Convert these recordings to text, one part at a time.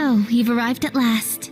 So, you've arrived at last.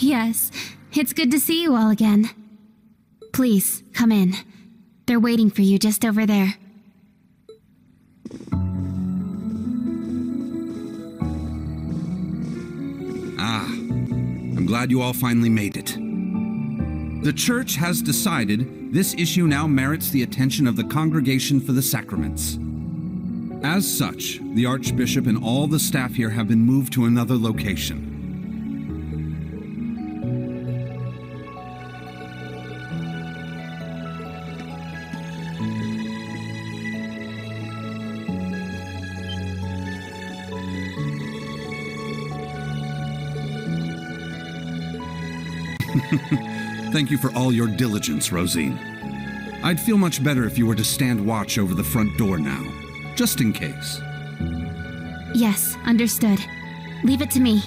Yes, it's good to see you all again. Please, come in. They're waiting for you just over there. I'm glad you all finally made it. The Church has decided this issue now merits the attention of the Congregation for the Sacraments. As such, the Archbishop and all the staff here have been moved to another location. Thank you for all your diligence, Rosine. I'd feel much better if you were to stand watch over the front door now, just in case. Yes, understood. Leave it to me.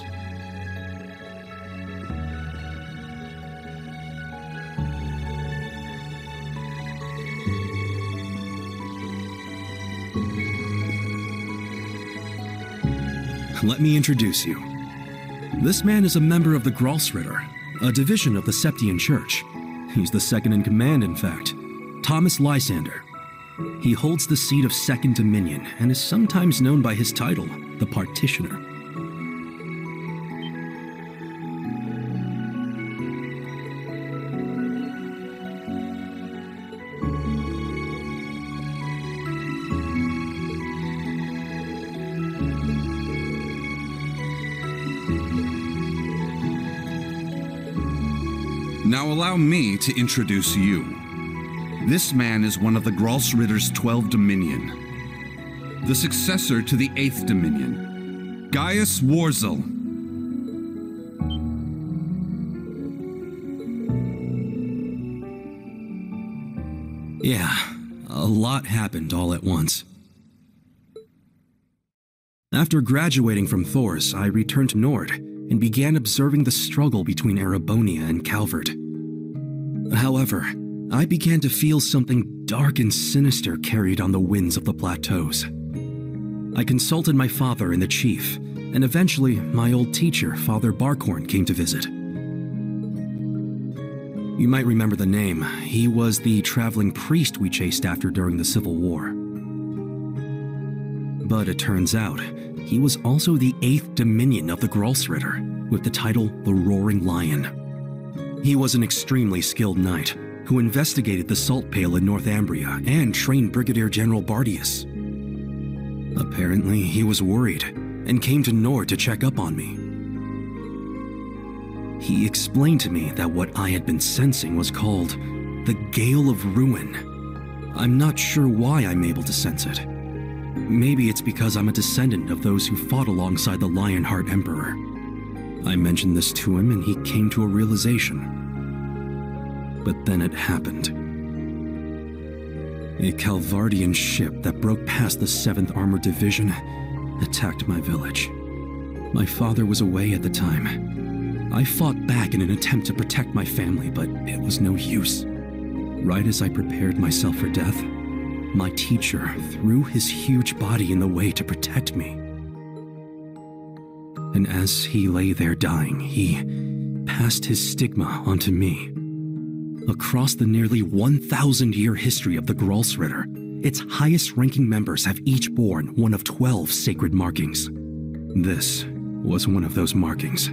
Let me introduce you. This man is a member of the Gralsritter, a division of the Septian Church. He's the second in command, in fact. Thomas Lysander. He holds the seat of Second Dominion and is sometimes known by his title, the Partitioner. Now allow me to introduce you. This man is one of the Gralsritter's 12 Dominion, the successor to the 8th Dominion, Gaius Warzel. Yeah, a lot happened all at once. After graduating from Thors, I returned to Nord and began observing the struggle between Erebonia and Calvert. However, I began to feel something dark and sinister carried on the winds of the plateaus. I consulted my father and the chief, and eventually my old teacher, Father Barkhorn, came to visit. You might remember the name. He was the traveling priest we chased after during the Civil War. But it turns out, he was also the 8th Dominion of the Gralsritter, with the title the Roaring Lion. He was an extremely skilled knight who investigated the Salt Pale in Northumbria and trained Brigadier General Bardius. Apparently, he was worried and came to Nord to check up on me. He explained to me that what I had been sensing was called the Gale of Ruin. I'm not sure why I'm able to sense it. Maybe it's because I'm a descendant of those who fought alongside the Lionheart Emperor. I mentioned this to him and he came to a realization. But then it happened. A Calvardian ship that broke past the 7th Armored Division attacked my village. My father was away at the time. I fought back in an attempt to protect my family, but it was no use. Right as I prepared myself for death, my teacher threw his huge body in the way to protect me. And as he lay there dying, he passed his stigma onto me. Across the nearly 1,000-year history of the Gralsritter, its highest-ranking members have each borne one of 12 sacred markings. This was one of those markings.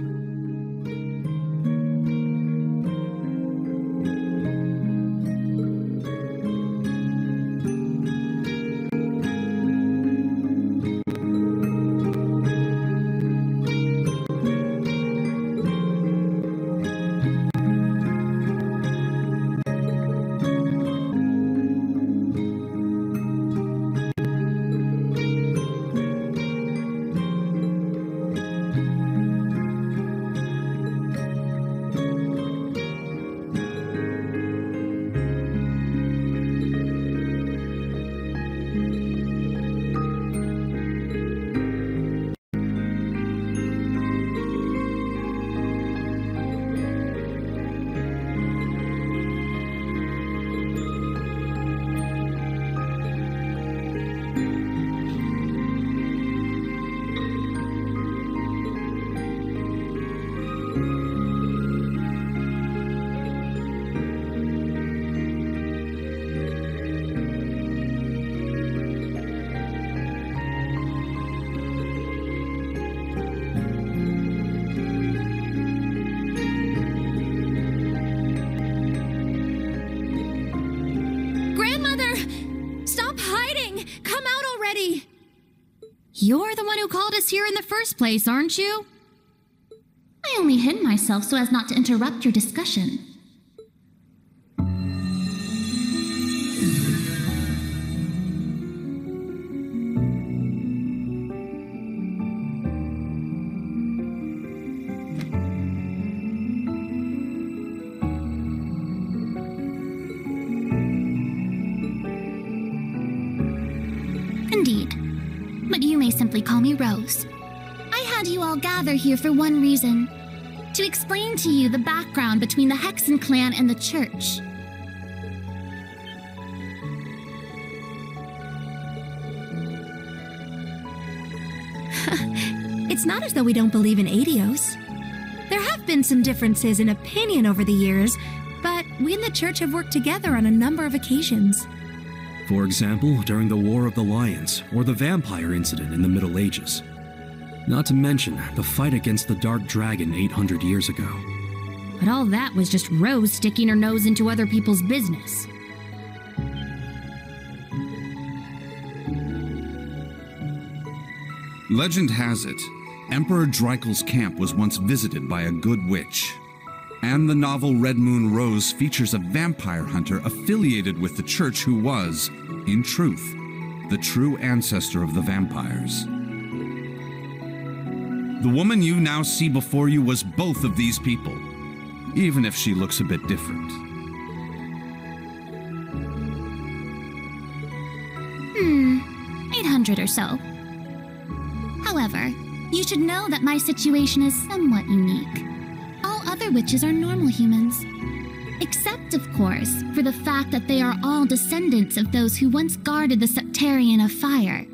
Come out already! You're the one who called us here in the first place, aren't you? I only hid myself so as not to interrupt your discussion. Indeed. But you may simply call me Rose. I had you all gather here for one reason. To explain to you the background between the Hexen clan and the church. It's not as though we don't believe in Adios. There have been some differences in opinion over the years, but we and the church have worked together on a number of occasions. For example, during the War of the Lions or the vampire incident in the Middle Ages. Not to mention the fight against the Dark Dragon 800 years ago. But all that was just Rose sticking her nose into other people's business. Legend has it, Emperor Dreikel's camp was once visited by a good witch. And the novel Red Moon Rose features a vampire hunter affiliated with the church who was, in truth, the true ancestor of the vampires. The woman you now see before you was both of these people, even if she looks a bit different. 800 or so. However, you should know that my situation is somewhat unique. All other witches are normal humans. Except, of course, for the fact that they are all descendants of those who once guarded the Septarian of Fire.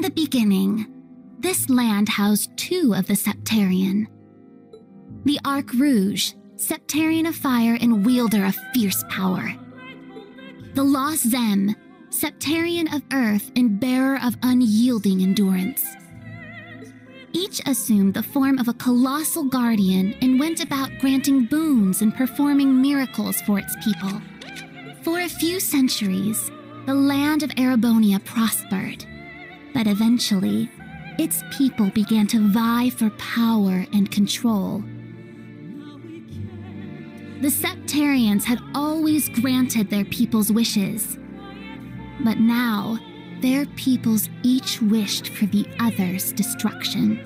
the beginning, this land housed two of the Septarian. The Arc Rouge, Septarian of fire and wielder of fierce power. The Lost Zem, Septarian of earth and bearer of unyielding endurance. Each assumed the form of a colossal guardian and went about granting boons and performing miracles for its people. For a few centuries, the land of Erebonia prospered, but eventually, its people began to vie for power and control. The Septarians had always granted their people's wishes, but now their peoples each wished for the other's destruction.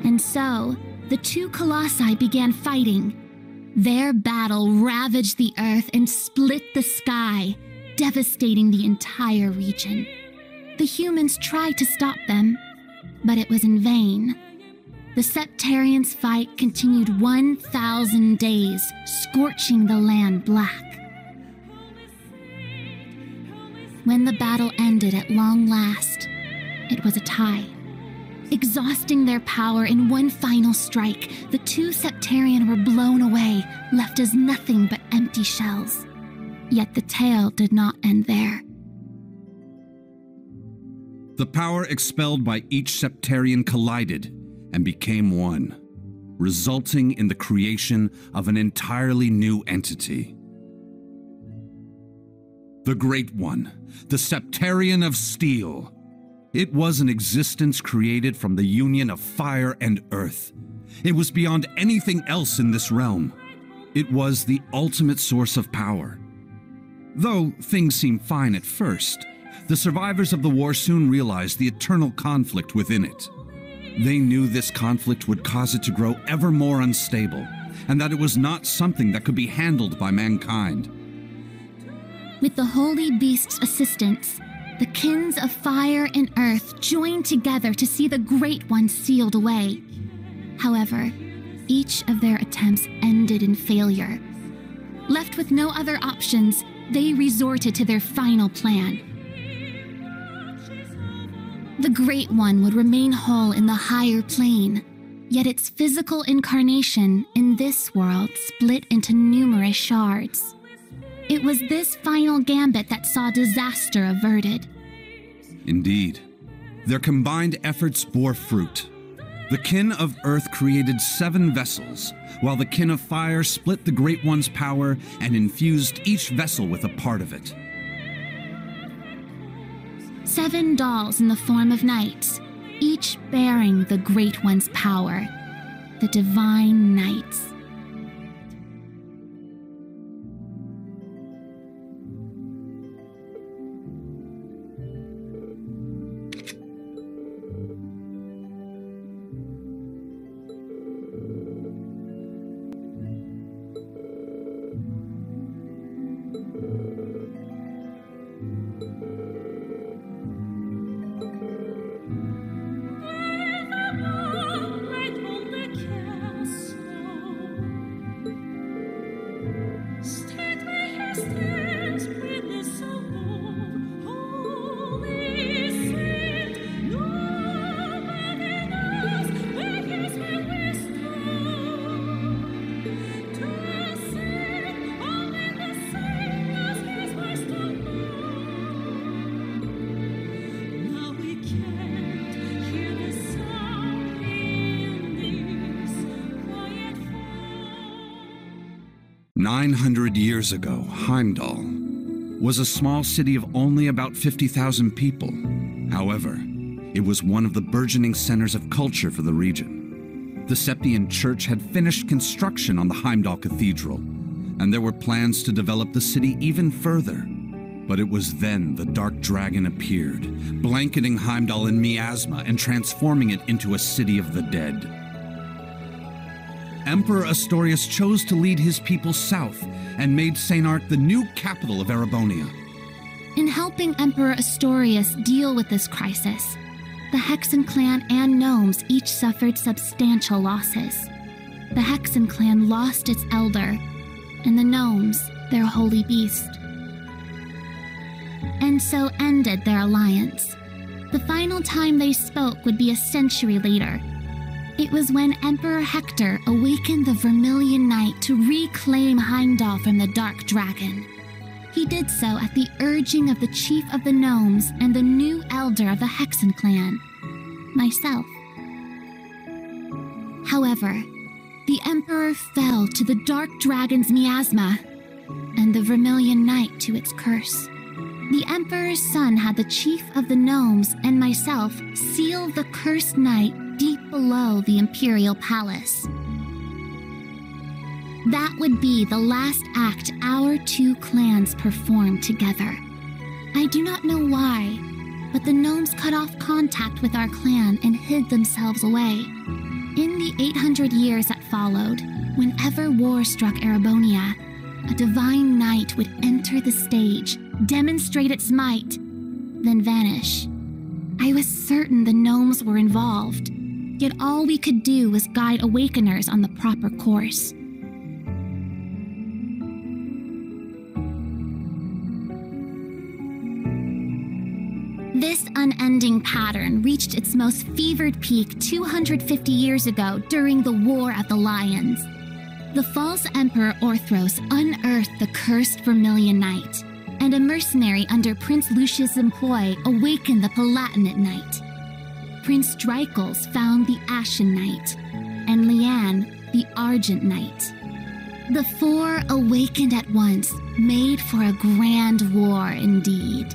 And so, the two colossi began fighting. Their battle ravaged the earth and split the sky, devastating the entire region. The humans tried to stop them, but it was in vain. The Septarians' fight continued 1,000 days, scorching the land black. When the battle ended at long last, it was a tie. Exhausting their power in one final strike, the two Septarian were blown away, left as nothing but empty shells. Yet the tale did not end there. The power expelled by each Septarian collided and became one, resulting in the creation of an entirely new entity. The Great One, the Septarian of Steel. It was an existence created from the union of fire and earth. It was beyond anything else in this realm. It was the ultimate source of power. Though things seemed fine at first, the survivors of the war soon realized the eternal conflict within it. They knew this conflict would cause it to grow ever more unstable, and that it was not something that could be handled by mankind. With the Holy Beast's assistance, the kins of fire and earth joined together to see the Great One sealed away. However, each of their attempts ended in failure. Left with no other options, they resorted to their final plan. The Great One would remain whole in the higher plane, yet its physical incarnation in this world split into numerous shards. It was this final gambit that saw disaster averted. Indeed, their combined efforts bore fruit. The kin of Earth created 7 vessels, while the kin of Fire split the Great One's power and infused each vessel with a part of it. 7 dolls in the form of knights, each bearing the Great One's power, the Divine Knights. "900 years ago, Heimdall was a small city of only about 50,000 people. However, it was one of the burgeoning centers of culture for the region. The Septian Church had finished construction on the Heimdall Cathedral, and there were plans to develop the city even further. But it was then the Dark Dragon appeared, blanketing Heimdall in miasma and transforming it into a city of the dead. Emperor Astorius chose to lead his people south and made Sainart the new capital of Erebonia. In helping Emperor Astorius deal with this crisis, the Hexen clan and gnomes each suffered substantial losses. The Hexen clan lost its elder, and the gnomes their holy beast. And so ended their alliance. The final time they spoke would be a century later. It was when Emperor Hector awakened the Vermilion Knight to reclaim Heimdall from the Dark Dragon. He did so at the urging of the chief of the gnomes and the new elder of the Hexen clan, myself. However, the Emperor fell to the Dark Dragon's miasma, and the Vermilion Knight to its curse. The Emperor's son had the chief of the gnomes and myself seal the cursed knight deep below the Imperial Palace. That would be the last act our two clans performed together. I do not know why, but the gnomes cut off contact with our clan and hid themselves away. In the 800 years that followed, whenever war struck Erebonia, a divine knight would enter the stage, demonstrate its might, then vanish. I was certain the gnomes were involved, yet all we could do was guide awakeners on the proper course. This unending pattern reached its most fevered peak 250 years ago during the War of the Lions. The false Emperor Orthros unearthed the cursed Vermilion Knight, and a mercenary under Prince Lucius' employ awakened the Palatinate Knight. Prince Dreichels found the Ashen Knight, and Leanne the Argent Knight. The four awakened at once, made for a grand war indeed.